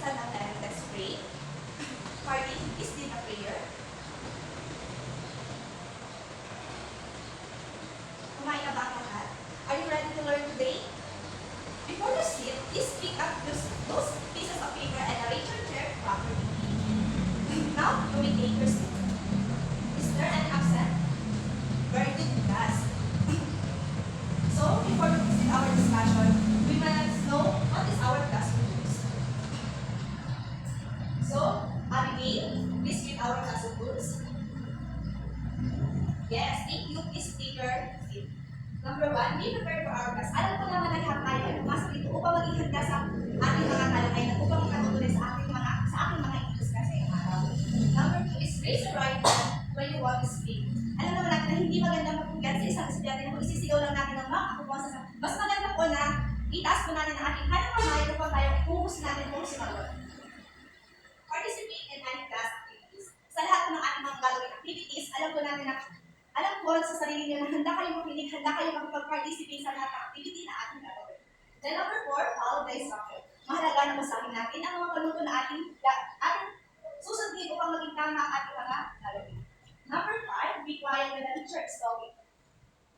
stand up and let's pray. Party, is this a prayer? Kumain na ba ang lahat? Are you ready to learn today? Before you sit, please pick up those pieces of paper and arrange your chair properly. Now, you may take your seat. Is there any absent? Very good, class. So, before we proceed our discussion, we must know what is our class rules. So, Abigail, please read our class rules. Yes, thank you. Please take your seat. Number 1, be prepared for our class. Alam ko naman na lahat tayo ay pumasok dito upang maging handa sa ating mga talakayan upang makatulad sa ating mga i-discuss ngayong araw. Number 2 is raise your right hand when you want to speak. Alam naman natin na hindi maganda magpunggat sa isang estudyante na kung isisigaw lang natin ng ako po sa mas maganda po na itaas po natin ang ating hanap kamay upang tayo puhusin natin kung sumagot. Participate in any class activities. Sa lahat ng ating mga gagawin activities, alam ko sa sarili niyo na handa kayo makinig, handa kayo makipag-participate sa lahat ng activity na ating gagawin. Then number 4, follow the instruction. Mahalaga na masabi natin ang mga panuto na ating susundin upang maging tama ang ating mga gagawin. Number 5, be quiet when the teacher is talking.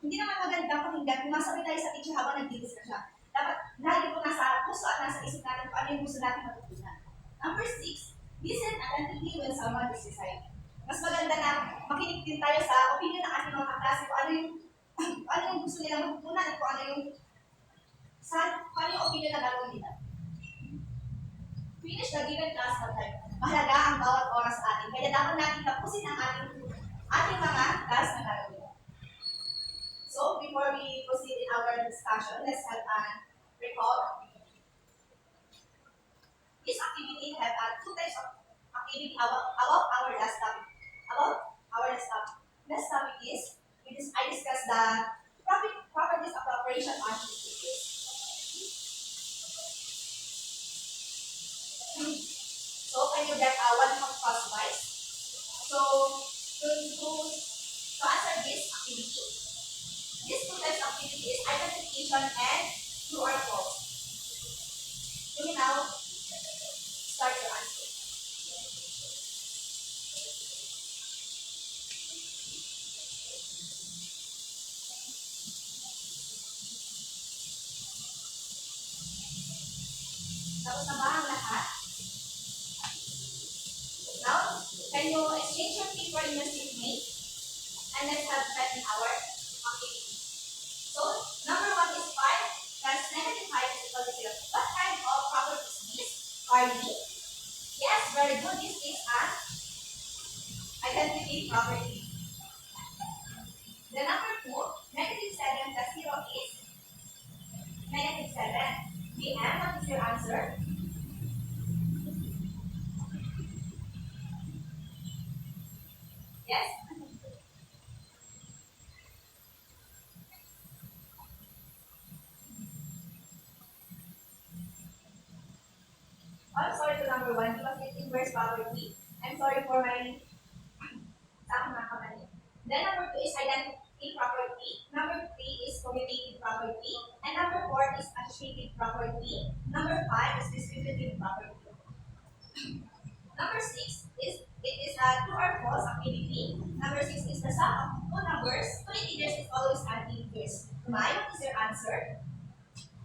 Hindi naman maganda pakinggan kung masabi tayo sa teacher habang nag-discuss siya. Dapat lagi po nasa puso at nasa isip natin kung ano yung gusto natin matutunan. Number 6, listen attentively when someone is reciting. Mas maganda na makinig din tayo sa opinion ng ating mga kaklase kung ano yung gusto nilang matutunan at kung ano yung opinion na gagawin nila. Finish the given class on time. Mahalaga ang bawat oras sa atin. Kaya dapat natin tapusin ang ating mga class na gagawin. So, before we proceed in our discussion, let's have a recall. This activity have two types of activity about our last topic. Last topic is, I discussed the properties of operation on activities. So, can you get one crosswise? So, to answer this activity, these two types of activity is identification and true or false. You may now start your answer. Tapos na ba ang lahat? Now, can you exchange your paper in your seatmate? And let's have that in our activity. So, number 1 is 5 plus negative 5 is equal to 0. What kind of property is this? Hardy? Yes, very good. This is an identity property. The number 2, negative 7 plus 0 is negative 7. DM, what is your answer? Yes? I'm sorry to number 1 because it's inverse poverty. I'm sorry for my kamali. Then number 2 is identity property. Number 3 is commutative property. And number 4 is associative property. Number 5 is distributive property. Number 6 is true or false activity. Number 6 is the sum of two numbers. 2 integers is always an integers. What is your answer?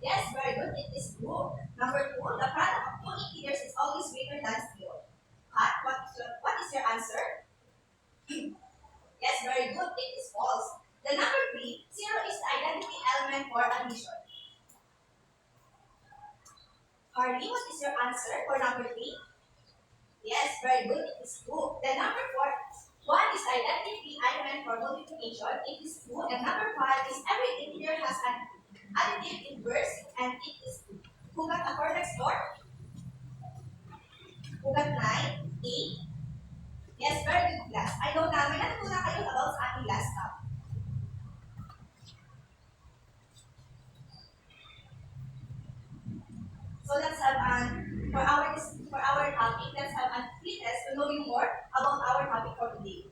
Yes, very good. It is true. Number 2, the product of two integers is always greater than 0. What is your answer? Yes, very good. It is false. The number 3, 0 is the identity element for addition. Harley, what is your answer for number 3? Yes, very good. It is true. The number 4, 1 is the identity element for multiplication. It is true. And number 5 is every integer has an additive inverse, and it is true. Hugat na for next door. Hugat 9, 8. Yes, very good class. I know na may natutunan kayo about sa ating last topic. So let's have for our topic, let's have a free test to know more about our topic for today.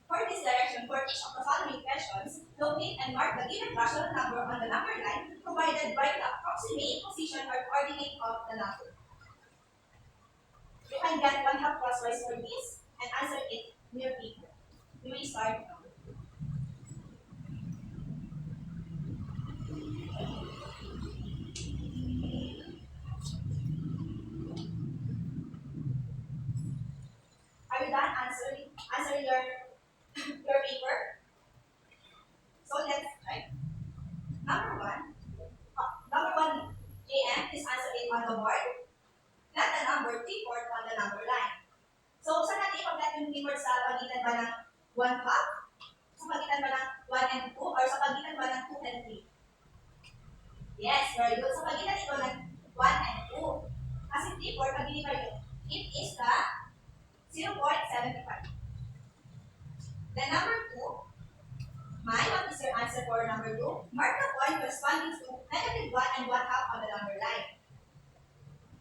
For this direction, for each of the following questions, locate and mark the given rational number on the number line provided by the approximate position or coordinate of the number. can get 1/2 crosswise for this and answer it in your paper. You may start now. Are you done answering your paper? So let's try. Number one, AM is answered it on the board. Not the number 3/4 on the number line. So, saan natin ipag-plot yung 3/4 sa pagitan ba ng 1/2? Sa pagitan ba ng 1 and 2? Or sa pagitan ba ng 2 and 3? Yes, very good. Sa pagitan ito ng 1 and 2. Kasi 3/4, pag dinivide yun, it is the 0.75. Then number 2, what is your answer for number 2? Mark the point corresponding to -1 and 1/2 on the number line.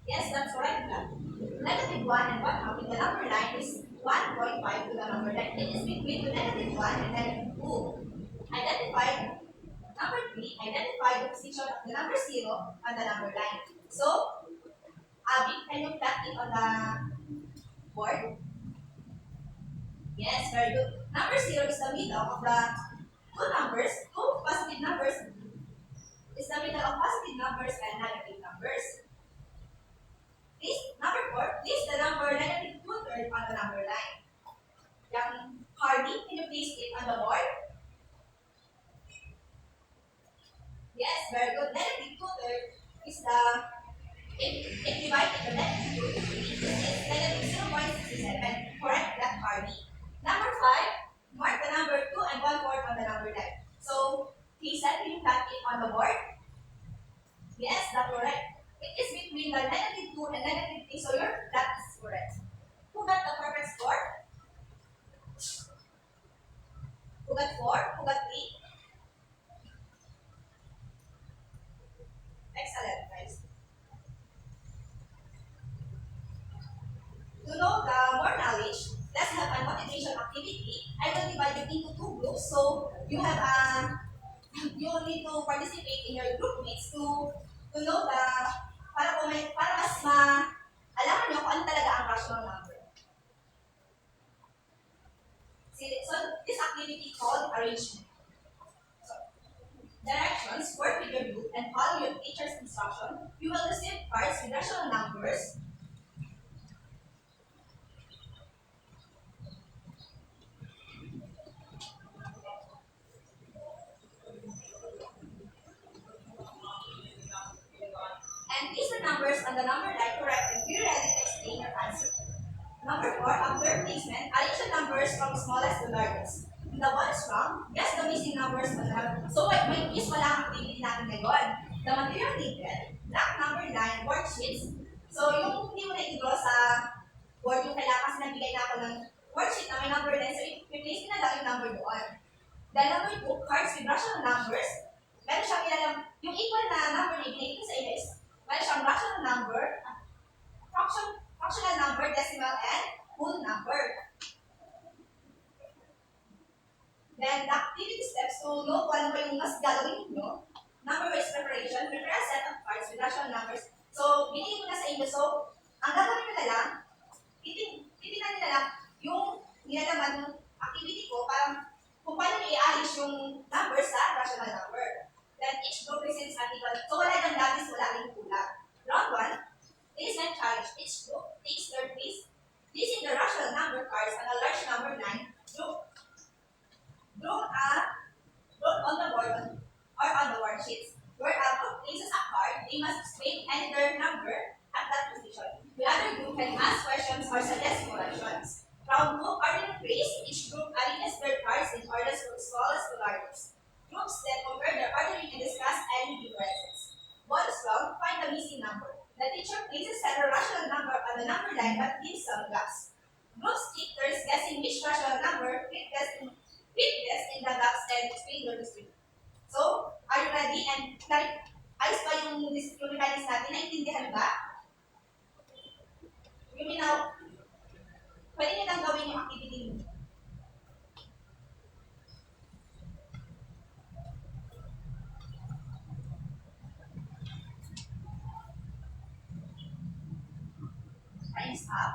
Yes, that's correct. -1 and 1/2 in the number line is 1.5 to the number line. It is between the -1 and -2. Identify number 3. Identify the position of the number 0 on the number line. So, Abby, can you plot it on the board? Yes, very good. Number 0 is the middle of the two positive numbers. Is the middle of positive numbers and negative numbers. Please, number 4, place the number -2/3 on the number line. Young Hardy, can you place it on the board? Yes, very good. -2/3 is the, if divided the -2, it is -0.67. Correct that, Hardy. Number 5, mark the number 2 and 1/4 on the number line. So, Lisa, can you plot it on the board? Yes, that's correct. It is between the -2 and -3, so your plot is correct. Who got the perfect score? Who got 4? Who got 3? Excellent, guys. To know the more knowledge, let's have a motivation activity. I will divide it into 2 groups. So you have you need to participate in your group mates to know the para mas alaman nyo kung ano talaga ang rational number. So this activity called arrangement. So, directions: work with your group and follow your teacher's instruction. You will receive cards with rational numbers. And place the numbers on the number line correct and be ready to explain your answer. Number 4, after placement, arrange the numbers from smallest to largest. In the one is wrong, guess the missing numbers on the number. So, may quiz pala ang activity natin ngayon. The material needed, black number line, worksheets. So, yung hindi mo na i-draw sa board yung kailangan kasi nagbigay na ako ng worksheet na may number line. So, i-place na lang yung number doon. Then, number 2, cards with rational numbers. Meron siyang ilalang, yung equal na number na ibigay ko sa inyo is meron siyang rational number, fractional number, decimal, and whole number. Then, the activity steps to know kung ano ba yung mas gagawin nyo. Number-wise preparation, prepare a set of cards with rational numbers. So, binigay ko na sa inyo. So, ang gagawin nyo na lang, titignan nyo na lang yung nilalaman ng activity ko para kung paano nyo i-alis yung number sa rational number. Then each group presents an equal. So wala lang labis, wala rin kulang. Round 1, placement challenge. Each group takes their place, placing the rational number cards on a large number line, drawn on the board or on the worksheets. Where a group places a card, they must explain any their number at that position. The other group can ask questions or suggest corrections. Round 2, ordinary place. Each group arranges their cards in order from smallest to largest. Groups then compare their ordering and discuss any differences. Bonus round, find the missing number. The teacher places several rational number on the number line but leaves some gaps. Groups take turns guessing which rational number fit best in the gaps and explain your distribution. So, are you ready? And ayos ba yung mechanics natin? Naintindihan ba? Yung pwede nyo lang gawin yung activity nyo. Time's up.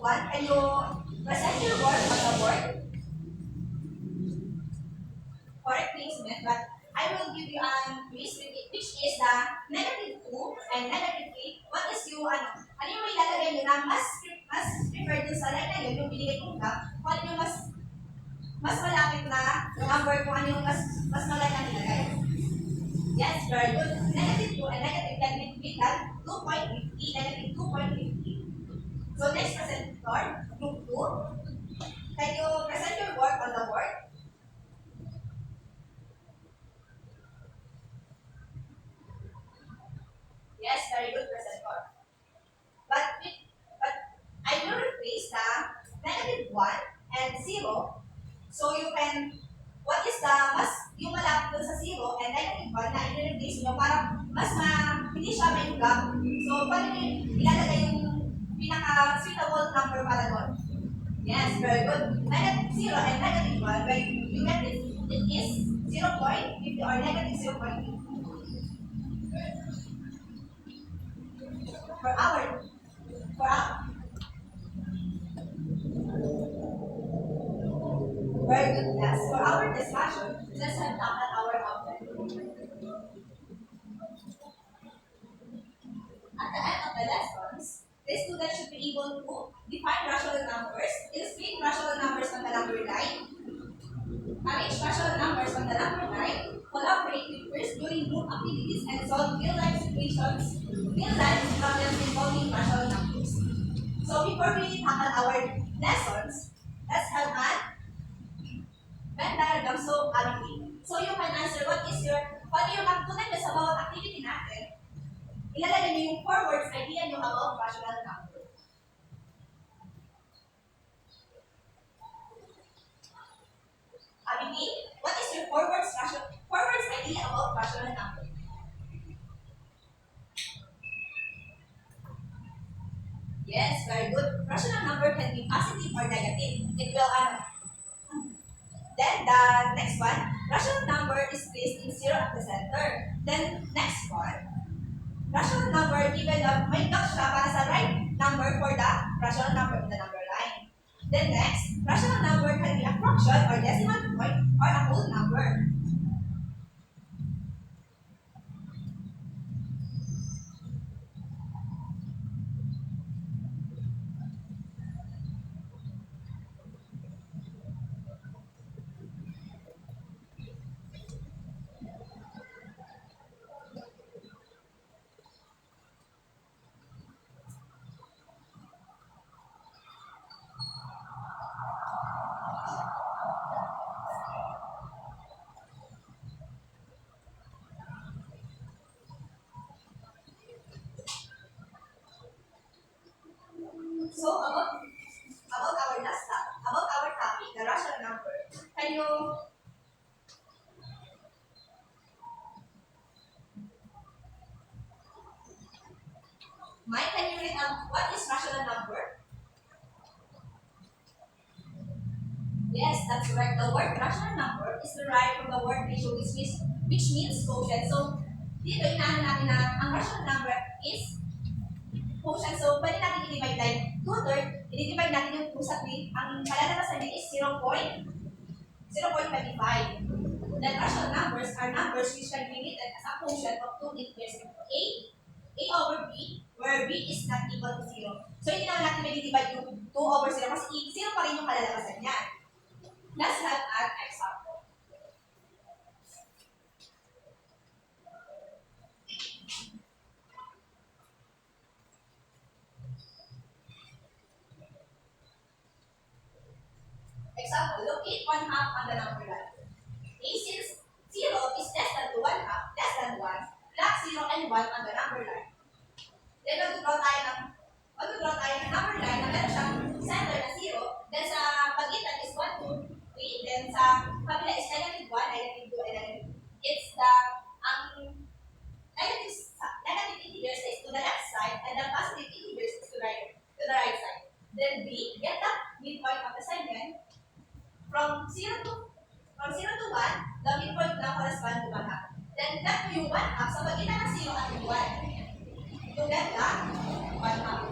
1, can you present your work on the board? Correct placement, but I will give you an quiz which is the negative 2 and negative 8. What is you, ano yung may lalagay nyo na mas prefer dun sa line na yun, yung binigay kong gap, kung ano yung mas malapit na number, kung ano yung mas maganda nilagay. Yes, very good. Negative 2 and negative can be done 2.50, negative 2.50. So next presenter, group 2. Can you present your work on the board? Yes, very good presenter. But I will replace the negative 1 and 0. So you can, what is the yung malapit dun sa 0 and negative 1 na i-replace nyo para hindi siya may gap. So, paano nyo ilalagay yung pinaka-suitable number para doon? Yes, very good. Negative 0 and negative 1, when you get it is 0.50 or negative 0.50. For our very good class. For our discussion, let's have our outline. At the end of the lessons, the student should be able to define rational numbers, illustrate rational numbers on the number line, arrange rational numbers on the number line, collaborate with peers during group activities, and solve real-life situations, real-life problems involving rational numbers. So before we tackle our lessons, let's have an Venn diagram. So, so you can answer what yung tunay na sa bawat activity natin, ilalagay niyo yung 4 words idea niyo about rational number. What is your 4 words idea about rational number? Yes, very good. Rational number can be positive or negative. It will Then the next one, rational number is placed in 0 at the center. Then next one, rational number given may gap siya para sa right number for the rational number in the number line. Then next, rational number can be a fraction or decimal point or a whole number. So about our topic, the rational number. Can you Mike, can you read what is rational number? Yes, that's correct. The word rational number is derived from the word ratio, which means quotient. So dito inaano natin na ang rational number is quotient. So, pwede natin i-divide like 2/3, i-divide natin yung 2 sa 3. Ang kalalabasan niya is 0.25. Then, rational numbers are numbers which can be written as a quotient of 2 integers into A over B, where B is not equal to 0. So, hindi naman natin may divide yung 2 over 0 kasi 0 pa rin yung kalalabasan niya. Let's have an example. Example, locate 1/2 on the number line. Since 0 is less than 1/2, less than 1, plug 0 and 1 on the number line. Then, mag-draw tayo ng number line na meron siyang center na 0. Then, sa pagitan is 1, 2, 3. Then, sa kabila is -1, -2, and -2. It's the negative integers is to the left side and the positive integers is to the right side. Then, B, get the midpoint of the segment. From 0 to 1, the midpoint now corresponds to 1/2. Then, that to yung 1/2 sa pagitan ng 0 at 1. To get the 1/2.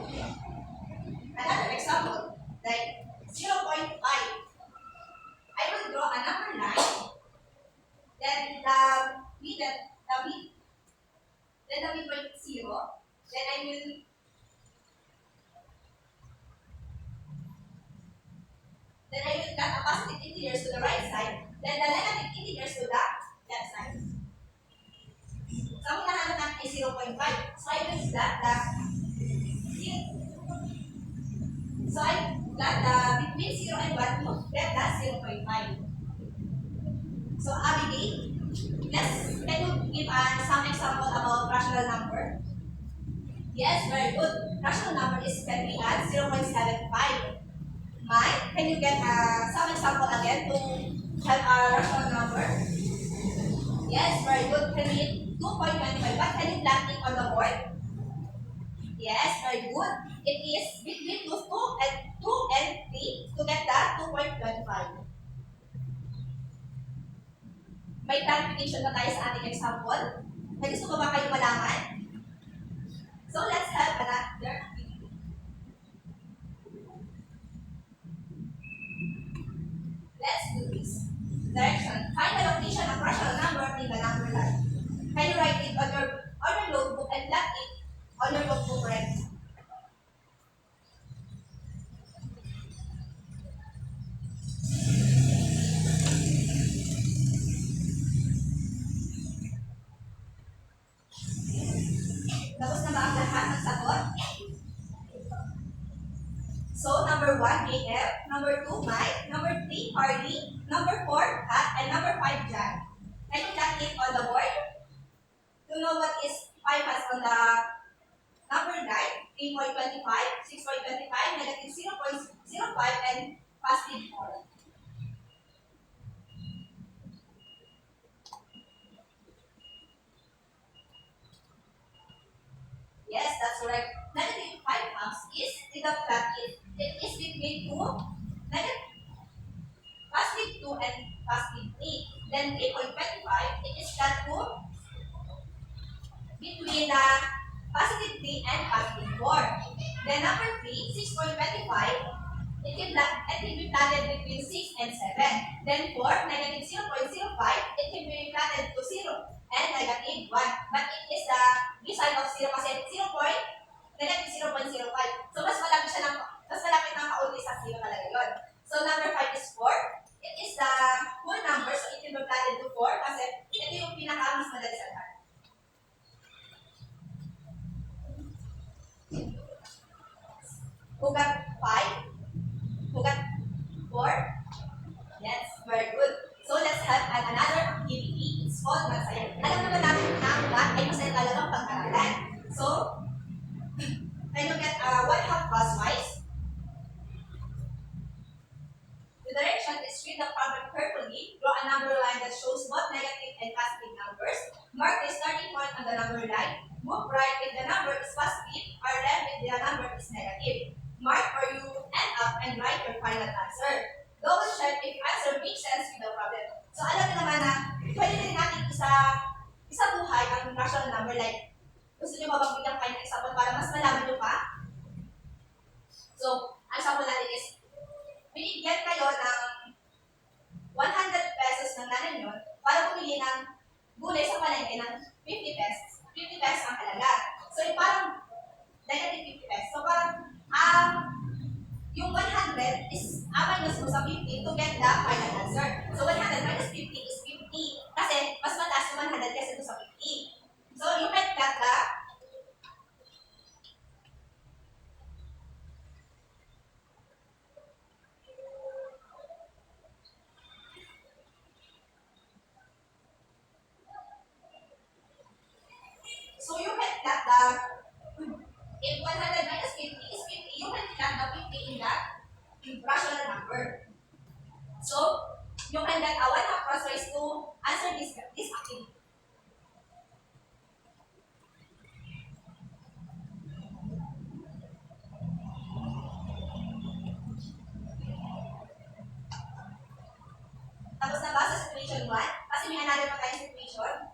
Another example, is that the so I got the between 0 and 1 to get that 0.5. So Abigail, can you give some example about rational number? Yes, very good. Rational number is can be at 0.75. Mike, can you get some example again to have a rational number? Yes, very good. Can we 2.25? But can you plot it on the board? Yes, very good. It is between 2 and 3 to get that 2.25. May clarification na tayo sa ating example. May gusto ba kayo malaman? So let's have another activity. Let's do this. Direction. Find the location of rational number in the number line. Can you write it on your notebook and plot it on your notebook right? Tapos na ba ang lahat ng sagot? So, number 1, AF. Number 2, Mike. Number 3, Harley. Number 4, Kat. And number 5, Jan. Can you plot it on the board? To know what is 5 has on the number line, 3.25, 6.25, negative 0.05, and positive 4. Yes, that's correct. Negative 5 halves is in the bracket. It is between 2, negative positive 2 and positive 3. Then 3.25, it is that 2 between the positive 3 and positive 4. Then number 3, 6.25, it can be plotted between 6 and 7. Then 4, negative 0.05, it can be plotted to 0 and negative 1. But it is the result of 0 kasi negative 0.05. So mas malapit ng kaunti sa 0 talaga yun. So number 5 is 4. It is the whole number, so it can be plotted to 4 kasi ito yung pinaka-mas madali sa lahat. Who got 5? Who got 4? Yes, very good. So let's have another activity. It's called Masayan. Alam naman natin na ang math ay masaya talagang pag-aralan. So, can you get 1/2 crosswise? The direction is read the problem carefully. Draw a number line that shows both negative and positive numbers. Mark the starting point on the number line. Move right if the number is positive, or left if the number is negative. Mark where you end up and write your final answer. Double check if answer makes sense with the problem. So alam niyo naman na pwede rin natin isa buhay ang rational number. Like, gusto niyo ba bang bigyan kayo ng example para mas malaman niyo pa? So, ang example natin is, binigyan kayo ng 100 pesos ng nanay nyo para bumili ng gulay sa palengke ng 50 pesos. 50 pesos ang halaga. So, yung parang negative 50 pesos. So, parang yung 100 is minus mo sa 50 to get the final answer. So, 100 minus 50 is 50. Kasi, mas mataas yung 100 kasi ito sa 50. So, you can get the if 100 minus 50 is 50, you can get the 50 in that rational number. So, you can get a 1/2 crosswise to answer this activity. Tapos na ba sa situation 1? Kasi may another pa tayong situation.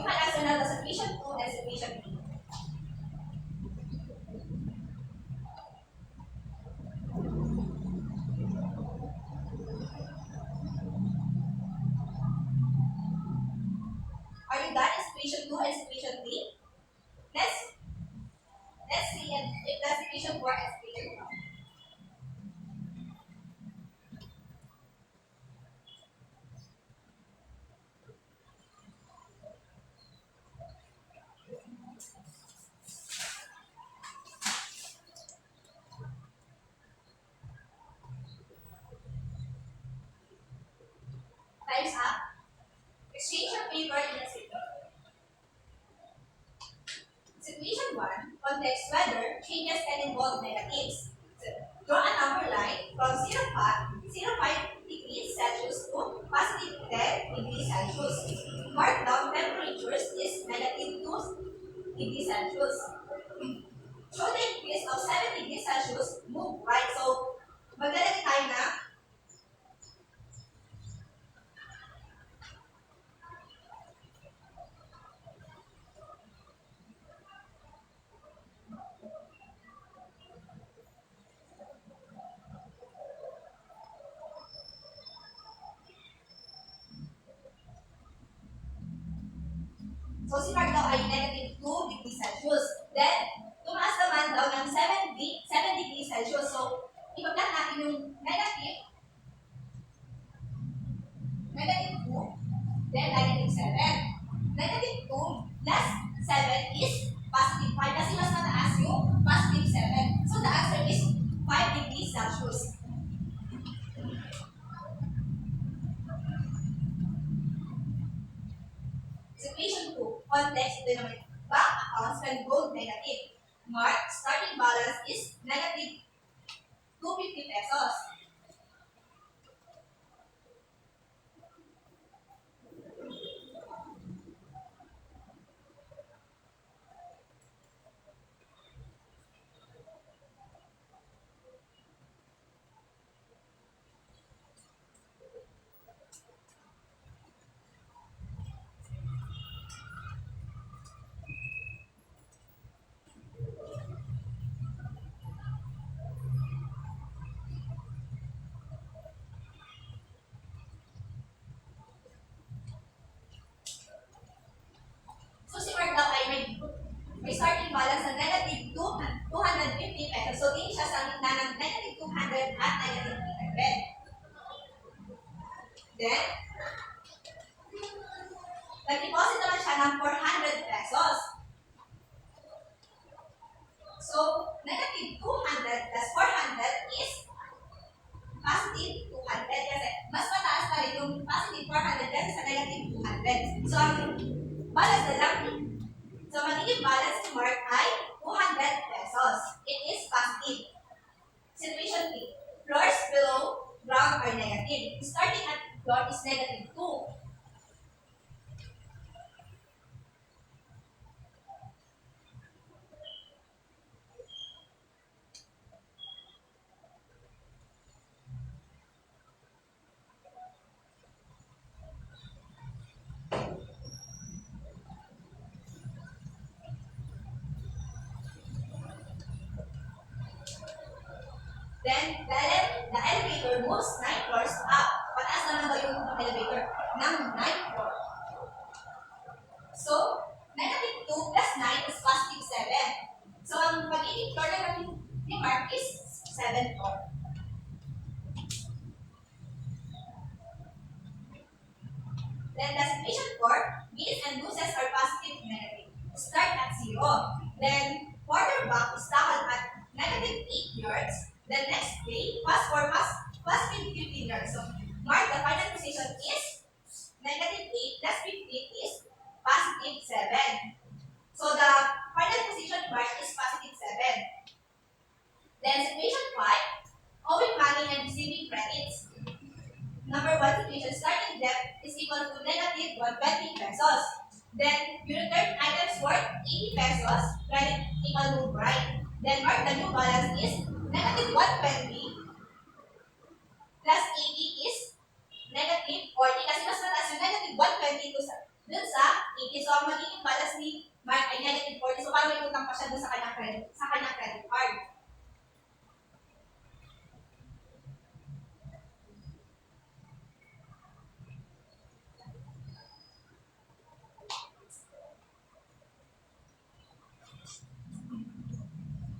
You can answer now the situation 2 and situation 3. Are you done in situation 2 and situation 3? Let's see if the situation 4 and situation 5. times up. Exchange of paper in a city. Situation 1. Context whether changes can involve negatives. So, draw a number line from 0.5 degrees Celsius to positive 10 degrees Celsius. Mark down temperatures is negative 2 degrees Celsius. Show the increase of 7 degrees Celsius, move right. So, maglalagay tayo na so si Mark daw ay negative 2 degrees Celsius. Then, tumaas naman daw ng 7 degrees Celsius. So, ipagkat natin yung negative 2, then negative 7. Negative 2 plus 7 is positive 5 kasi mas mataas yung positive 7. So, the answer is 5 degrees Celsius. Situation 2. Context denominator. Bank accounts when gold negative. Mark starting balance is negative 250 pesos. So si Mark daw ay may starting balance ng negative 250 pesos. So din siya sa gitna ng negative 200 at negative 300. Then, nag-deposit naman siya ng 400 pesos. So, negative 200 plus 400 is positive 200 kasi mas mataas pa rin yung positive 400 kasi sa negative 200. So, ang balance na lang, so magiging balance ni Mark ay 200 pesos. It is positive. Situation 3. Floors below ground are negative. Starting at floor is negative 2. Then, the elevator moves 9 floors up. Pataas naman daw yung elevator ng 9 floor. So, negative 2 plus 9 is positive 7. So, ang magiging floor naman ni Mark is 7 floor. Then, the situation 4, gains and losses are positive and negative. Start at 0. Then, quarterback is tackled at negative 8 yards. The next play, pass for positive 15 yards. So, Mark, the final position is negative 8 plus 15 is positive 7. So, the final position Mark is positive 7. Then, situation 5, owing money and receiving credits. Number 1 situation, starting debt is equal to negative 120 pesos. Then, you return items worth 80 pesos, credit equal to right. Then, Mark, the new balance is negative 120 plus 80 is negative 40 kasi mas mataas yung negative 120 dun sa 80. So, ang magiging balance ni Mark ay negative 40. So, parang may utang pa siya dun sa kanyang credit card.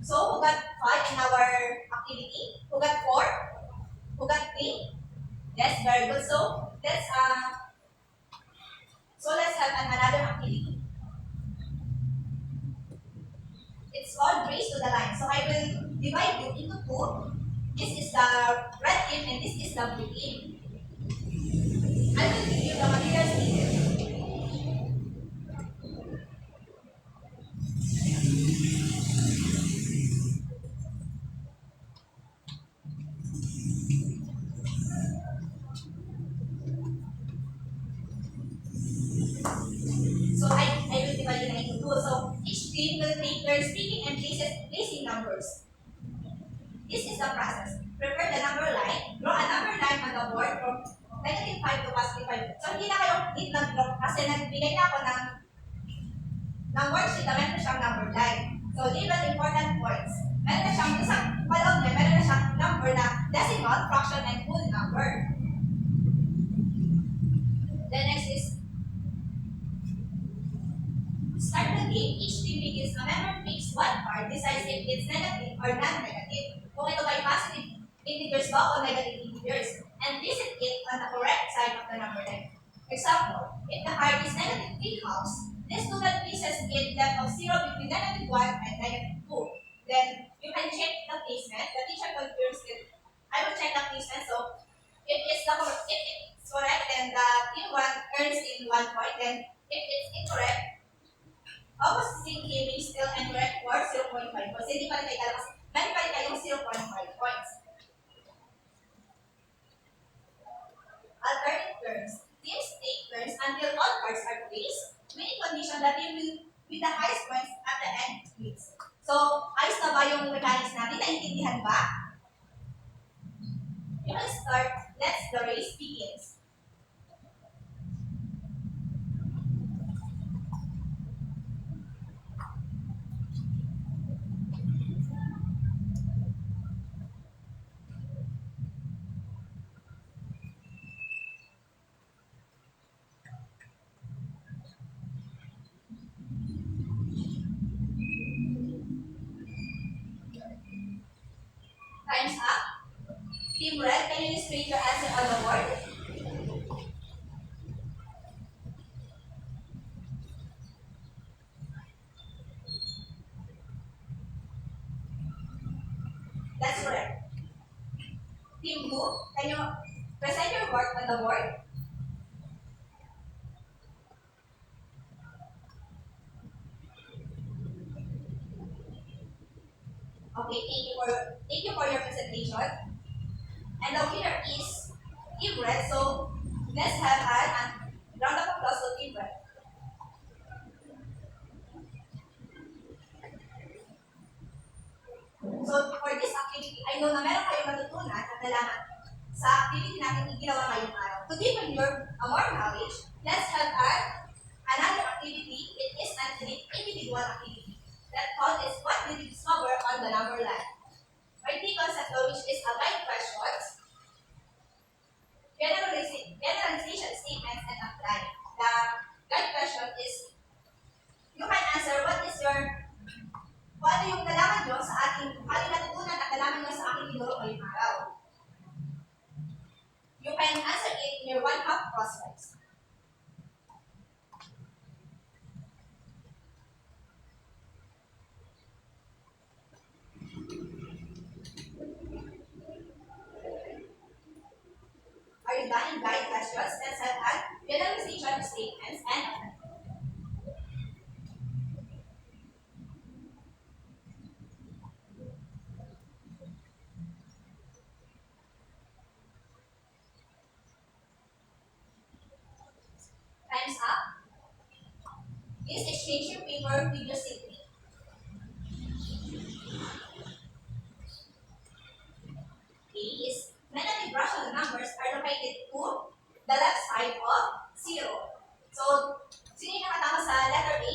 So, who got 5 in our activity? Who got 4? Who got 3? Yes, very good. So, let's have another activity. It's called race to the line. So, I will divide you into 2. This is the red team and this is the blue team. I will give you the materials needed. So I will divide it into two. So each team will take turns picking and placing numbers. This is the process. Prepare the number line. Draw a number line on the board from -5 to +5. So hindi na kayo need nag-draw kasi nagbigay na ako ng worksheet na meron na siyang number line. So given important points, meron na siyang isang palong niya, meron na siyang number na decimal, fraction, and whole number. The next is start the game. Each team begins. A member picks one card, decides if it's negative or non-negative. Kung ito ba ay positive integers ba o negative integers, and visit it on the correct side of the number line. Example, if the card is negative 3 halves, this total places it depth of 0 between -1 and -2. Then you can check the placement. The teacher confirms it. I will check the placement. So if it's correct, then the team 1 earns in 1 point. Then if it's incorrect, opposite team is still incorrect for 0.5 points. Hindi pa rin kayo alam kasi meron pa rin kayong 0.5 points. Alternate terms. Teams take turns until all cards are placed, with the condition that team with the highest points at the end wins. So, ayos na ba yung mechanics natin? Naintindihan ba? You can start. Let's the race begins. Time's up. Team Red, can you state your answer on the board? That's correct. Team Blue, can you present your work on the board? Okay, thank you for your presentation. And the winner is Team Red. So let's have a round of applause to Team Red. So for this activity, I know na meron kayong matutunan at nalaman sa activity natin ginawa ngayong araw. To deepen your more knowledge, let's have another activity. It is an individual activity. That called is what did you discover on the number line? My key concept which is a guide questions, generalization statements, and apply. The guide question is you can answer what is your kung ano yung nalaman nyo sa ating, kung ano natutunan at nalaman nyo sa aking tinuro ngayong araw. You can answer it in your 1/2 crosswise. Are you done in guide questions? Let's have generalization statements and apply. Time's up. Please exchange your paper with your seatmate. A is negative rational numbers are located to the left side of 0. So, sino yung nakatama sa letter A?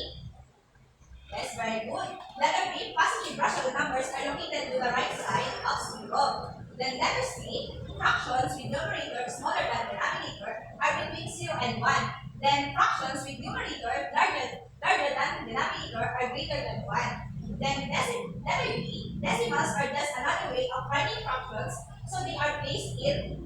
Yes, very good. Letter B, positive rational numbers are located to the right side of 0. Then letter C, fractions with numerator smaller than denominator are between 0 and 1. Then fractions with numerator larger than denominator are greater than 1. Then letter B, decimals are just another way of writing fractions, so they are placed in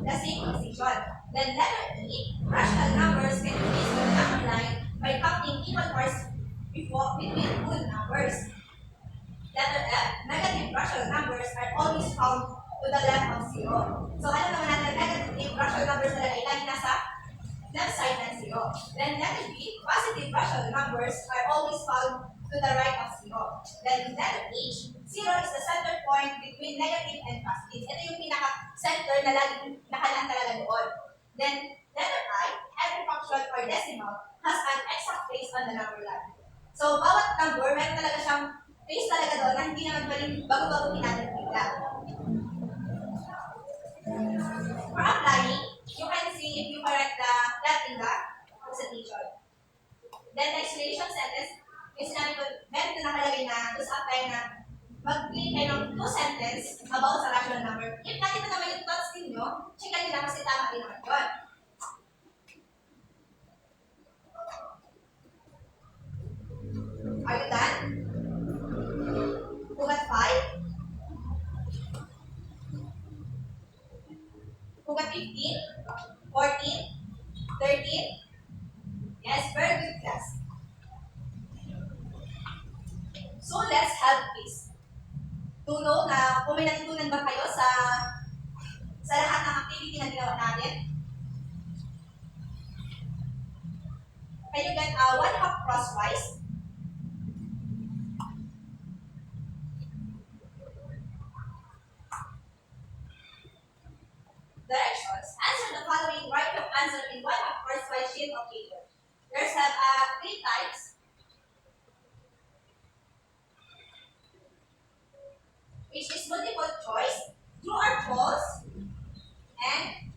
the same position. Then letter E, rational numbers can be placed on the number line by counting even parts between whole numbers. Letter F, negative rational numbers are always found to the left of 0. So ano naman natin, negative rational numbers talaga ay lagi nasa left side ng 0. Then letter B, positive rational numbers are always found to the right of 0. Then letter H, 0 is the center point between negative and positive. Ito yung pinaka-center na laging nakalaan talaga doon. Then letter I, every fraction or decimal has an exact place on the number line. So bawat number, meron talaga siyang place talaga doon na hindi naman pwedeng bago-bago natin bigla. For applying, you can see if you correct the left in the presentation. Then the explanation sentence, yung sinabi ko, meron na nakalagay na to sa apply na mag-create kayo ng 2 sentence about sa rational number. If nakita naman yung thoughts ninyo, check nila kasi tama din naman yun. Are you done? Hugat 5. Hugat 15, 14, 13. Yes, very good class. So let's have this. To know na kung may natutunan ba kayo sa lahat ng activity na ginawa natin. Can you get 1/2 crosswise? Directions. Answer the following. Write your answer in 1/2 crosswise sheet of paper. There's 3 types, which is multiple choice, true or false, and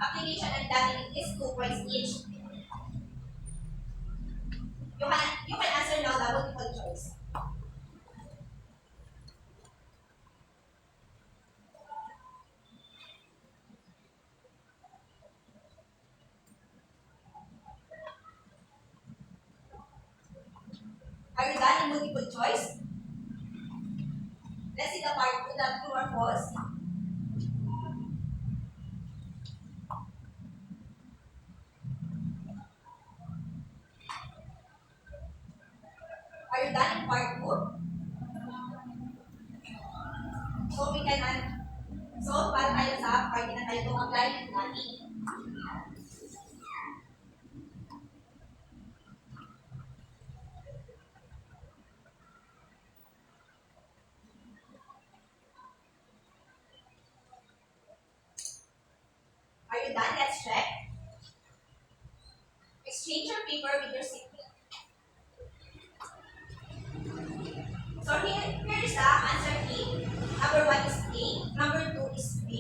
application and dating is 2 points each. You can answer now the multiple choice. Are you done in multiple choice? Let's see the part 2, the true or false. Are you done in part 2? So we can para tayo sa part na tayo apply and dating. Are you done? Let's check. Exchange your paper with your seatmate. So here is the answer key. Number 1 is A, number 2 is B,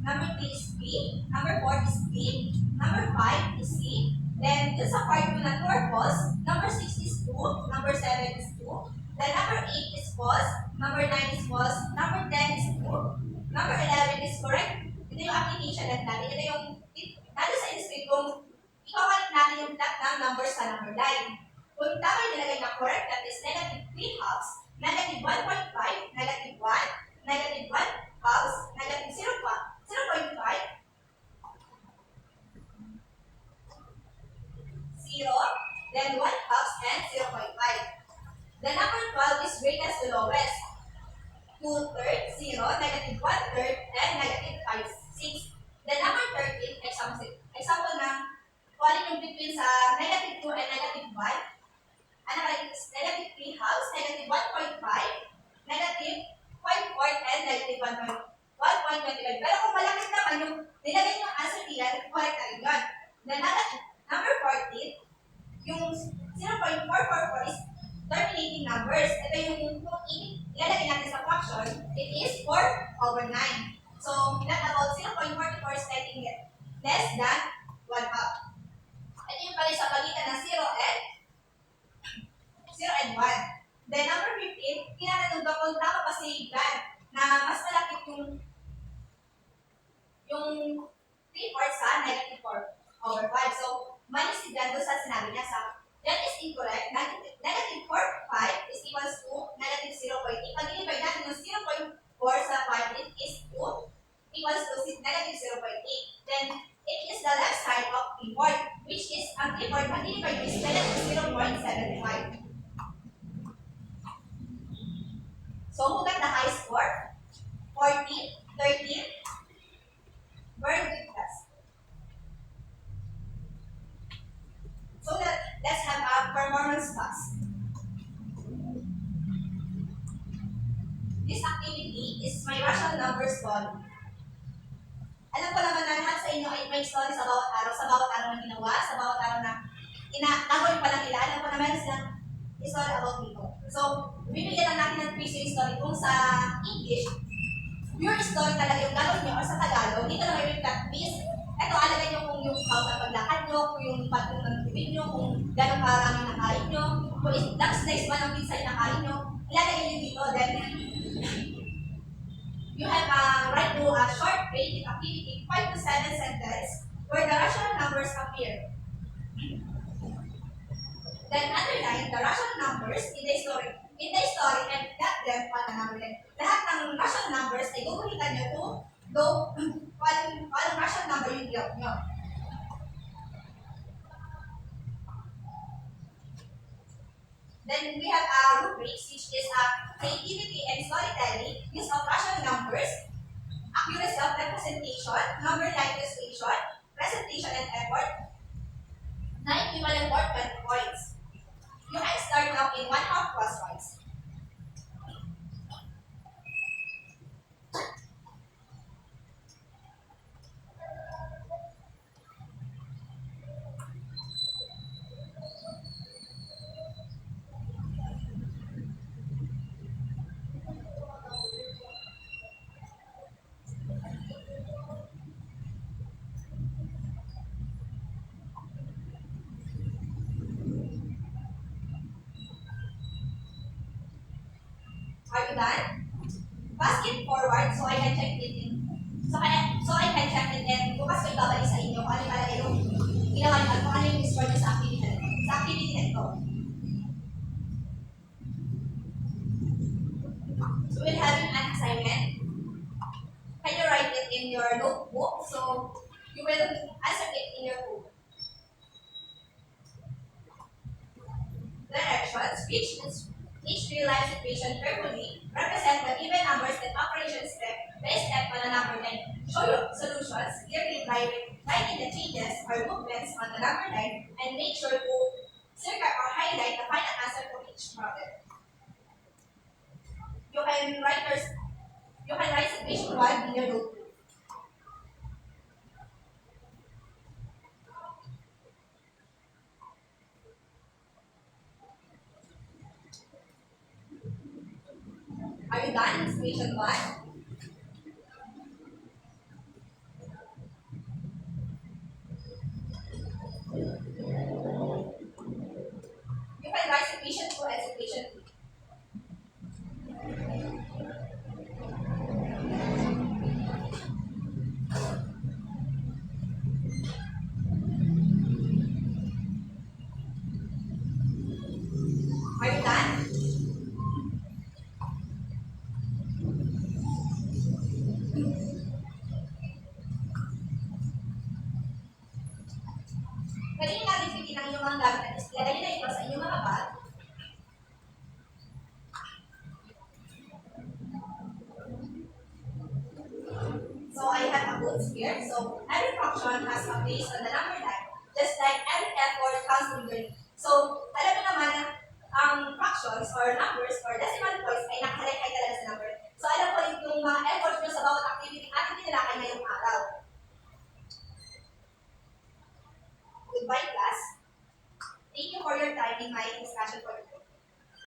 number 3 is B, number 4 is B, number 5 is C. Then dun sa part 2 na true or false, number 6 is 2, number 7 is 2, then number 8 is false, number 9 is false, number 10 is 2, number 11 is correct. Ito yung application natin. Ito yung natin sa script kung ikawalit natin yung lahat ng numbers sa number line. Kung tama yung nilagay na correct, that is negative 3 halves, negative 1.5, negative 1, negative 1 halves, negative 0.5, 0, then 1 halves, and 0.5. The number 12 is greatest to lowest. 2/3, 0, negative 1/3, and negative 6. The number 13, example na, falling in between sa negative 2 and negative 1, ano is negative 3 halves, negative 1.5, negative 0.4, and negative 1.25. Pero kung malaki naman yung nilagay yung answer niyan, correct na rin yun. The number 14, yung 0.444 is terminating numbers. Ito yung kung ilalagay natin sa fraction, it is 4/9. So, not about 0.44 is getting less than 1/2. Ito yung pala sa pagitan ng 0 and 1. Then, number 15, tinatanong daw kung tama pa si Brad na mas malapit yung 3/4 sa negative 4/5. So, mali si Brad doon sa sinabi niya sa that is incorrect. Negative 4/5 is equals to negative 0.8. Pag i-divide natin yung 0.4 sa 5, it is 2 equals to negative 0.8. Then, it is the left side of 3/4, which is ang 3/4 pag i-divide is negative 0.75. So, who got the high score? 14, 13. Very good class. number story. Alam ko naman na lahat sa inyo ay may story sa bawat araw na ginawa, sa bawat araw na gagawin pa lang nila. Alam ko na meron silang story about dito. So, bibigyan lang natin ng pre-series story kung sa English, pure story talaga yung gagawin nyo, or sa Tagalog, dito na may practice. Ito, alagay nyo kung yung count na paglakad nyo, kung yung patong ng tibig nyo, kung gano'ng karami nakain nyo, kung next ba ng pizza yung nakain nyo, ilalagay nyo dito. Then, you have right to a short basic activity, 5 to 7 sentences, where the rational numbers appear. Then underline the rational numbers in the story. In the story, and that them on the number line. Lahat ng rational numbers ay guguhitan nyo kung anong rational number yung gilap nyo. Then we have rubrics, which is creativity and storytelling, use of rational numbers, accuracy of representation, number line illustration, presentation and effort, 9 equivalent or 20 points. You can start now in 1/2 crosswise. Are you done? Pass it forward so I can check it in. So I can check it and bukas ko ibabalik sa inyo kung ano talaga yung ginawa nyo at kung ano yung destroy nyo sa activity na ito. So we'll have an assignment. Can you write it in your notebook? So you will answer it in your book. Directions. Each real-life situation carefully, represent the given numbers and operation step by step on a number line. Show your solutions clearly by writing the changes or movements on the number line, and make sure to circle or highlight the final answer for each problem. You can write situation 1 in your notebook. Are you done in situation 1? You can write situation 2 and situation 3. Are you done? Kanina natin pitin ang inyong mga gamit at ilagay na ito sa inyong mga bag. So I have a boots here. So every function has a place on the number line, just like every effort counts from the. So alam mo naman na fractions or numbers or decimal